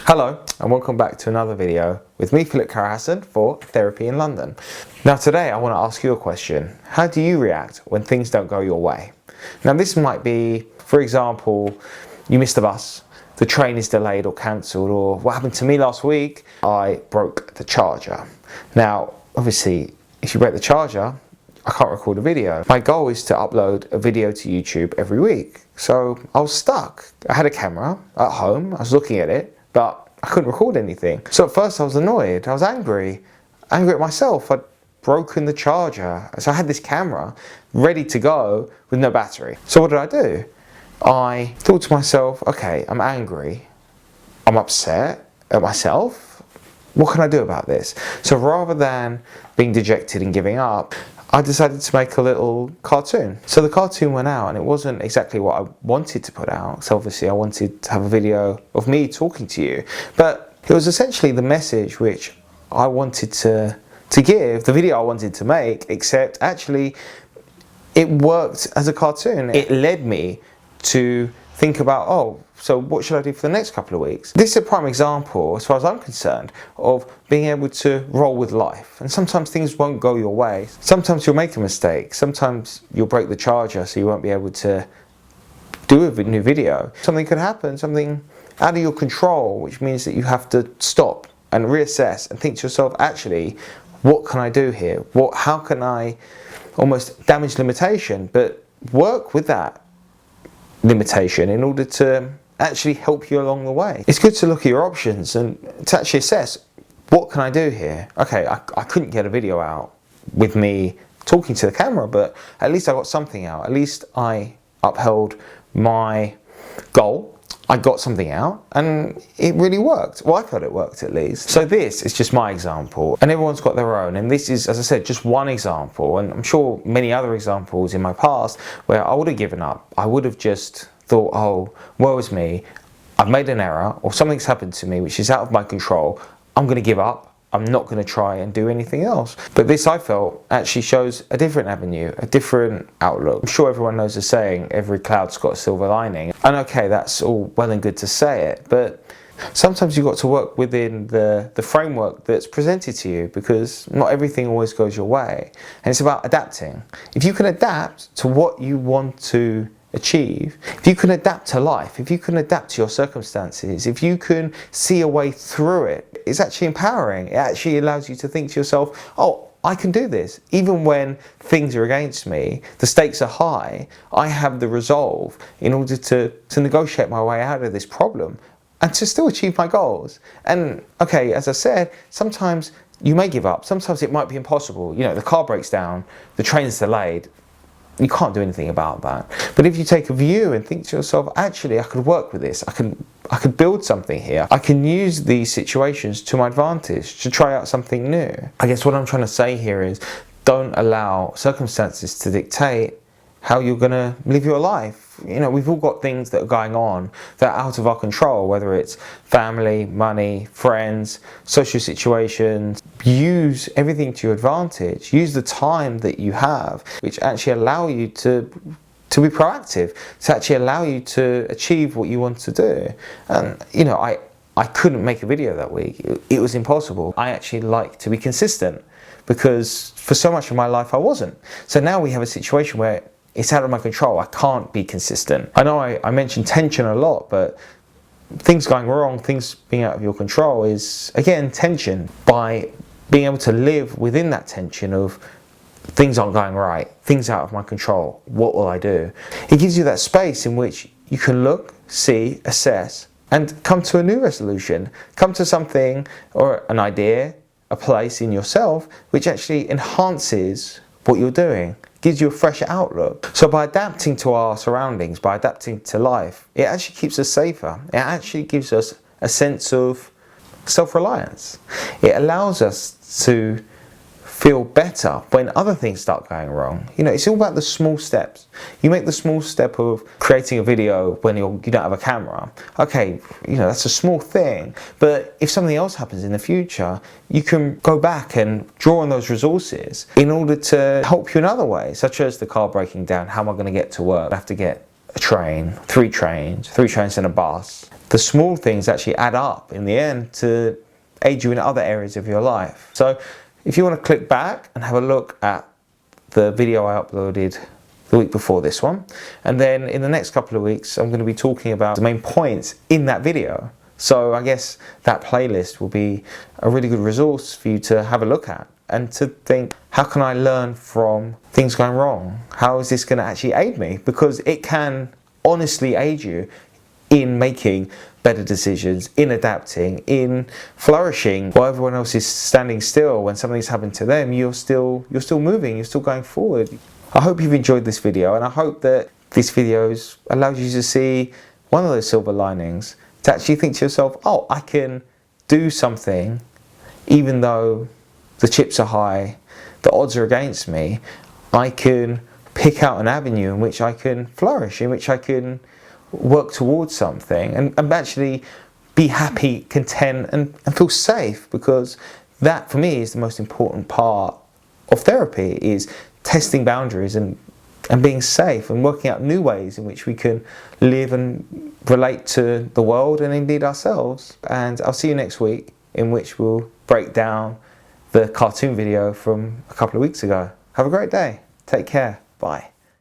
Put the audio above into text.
Hello and welcome back to another video with me, Philip Karahassan, for Therapy in London. Now today I want to ask you a question. How do you react when things don't go your way? Now this might be, for example, you missed the bus, the train is delayed or cancelled, or what happened to me last week, I broke the charger. Now obviously if you break the charger, I can't record a video. My goal is to upload a video to YouTube every week. So I was stuck. I had a camera at home, I was looking at it, but I couldn't record anything. So at first I was annoyed, I was angry at myself. I'd broken the charger. So I had this camera ready to go with no battery. So what did I do? I thought to myself, okay, I'm angry, I'm upset at myself. What can I do about this? So rather than being dejected and giving up, I decided to make a little cartoon. So the cartoon went out and it wasn't exactly what I wanted to put out. So obviously I wanted to have a video of me talking to you, but it was essentially the message which I wanted to give, the video I wanted to make, except actually it worked as a cartoon. It led me to think about, oh, so what should I do for the next couple of weeks? This is a prime example, as far as I'm concerned, of being able to roll with life. And sometimes things won't go your way. Sometimes you'll make a mistake. Sometimes you'll break the charger, so you won't be able to do a new video. Something could happen, something out of your control, which means that you have to stop and reassess and think to yourself, actually, what can I do here? How can I almost damage limitation, but work with that limitation in order to actually help you along the way. It's good to look at your options and to actually assess, what can I do here? Okay, I couldn't get a video out with me talking to the camera, but at least I got something out. At least I upheld my goal. I got something out and it really worked. Well, I felt it worked at least. So this is just my example and everyone's got their own. And this is, as I said, just one example. And I'm sure many other examples in my past where I would have given up. I would have just thought, oh, woe is me. I've made an error or something's happened to me which is out of my control. I'm going to give up. I'm not going to try and do anything else. But this, I felt, actually shows a different avenue, a different outlook. I'm sure everyone knows the saying, every cloud's got a silver lining. And okay, that's all well and good to say it, but sometimes you've got to work within the framework that's presented to you, because not everything always goes your way. And it's about adapting. If you can adapt to what you want to achieve, if you can adapt to life, if you can adapt to your circumstances, if you can see a way through it, it's actually empowering. It actually allows you to think to yourself, oh, I can do this. Even when things are against me, the stakes are high, I have the resolve in order to negotiate my way out of this problem and to still achieve my goals. And okay, as I said, sometimes you may give up. Sometimes it might be impossible. You know, the car breaks down, the train's delayed. You can't do anything about that. But if you take a view and think to yourself, actually, I could work with this. I could build something here. I can use these situations to my advantage, to try out something new. I guess what I'm trying to say here is, don't allow circumstances to dictate how you're going to live your life. You know, we've all got things that are going on that are out of our control, whether it's family, money, friends, social situations. Use everything to your advantage. Use the time that you have, which actually allow you to be proactive, to actually allow you to achieve what you want to do. And, you know, I couldn't make a video that week. It was impossible. I actually like to be consistent because for so much of my life I wasn't. So now we have a situation where it's out of my control. I can't be consistent. I know I mentioned tension a lot, but things going wrong, things being out of your control is, again, tension. By being able to live within that tension of things aren't going right, things out of my control, what will I do? It gives you that space in which you can look, see, assess, and come to a new resolution. Come to something or an idea, a place in yourself, which actually enhances what you're doing. Gives you a fresh outlook. So by adapting to our surroundings, by adapting to life, it actually keeps us safer. It actually gives us a sense of self-reliance. It allows us to feel better when other things start going wrong. You know, it's all about the small steps. You make the small step of creating a video when you don't have a camera. Okay, you know, that's a small thing, but if something else happens in the future, you can go back and draw on those resources in order to help you in other ways, such as the car breaking down. How am I going to get to work? I have to get a train, three trains and a bus. The small things actually add up in the end to aid you in other areas of your life. So if you want to click back and have a look at the video I uploaded the week before this one, and then in the next couple of weeks I'm going to be talking about the main points in that video. So I guess that playlist will be a really good resource for you to have a look at and to think, how can I learn from things going wrong? How is this going to actually aid me? Because it can honestly aid you in making better decisions, in adapting, in flourishing. While everyone else is standing still, when something's happened to them, you're still moving, you're still going forward. I hope you've enjoyed this video, and I hope that this video allows you to see one of those silver linings, to actually think to yourself, oh, I can do something even though the chips are high, the odds are against me. I can pick out an avenue in which I can flourish, in which I can work towards something and actually be happy, content and feel safe, because that for me is the most important part of therapy, is testing boundaries and being safe and working out new ways in which we can live and relate to the world and indeed ourselves. And I'll see you next week, in which we'll break down the cartoon video from a couple of weeks ago. Have a great day. Take care. Bye.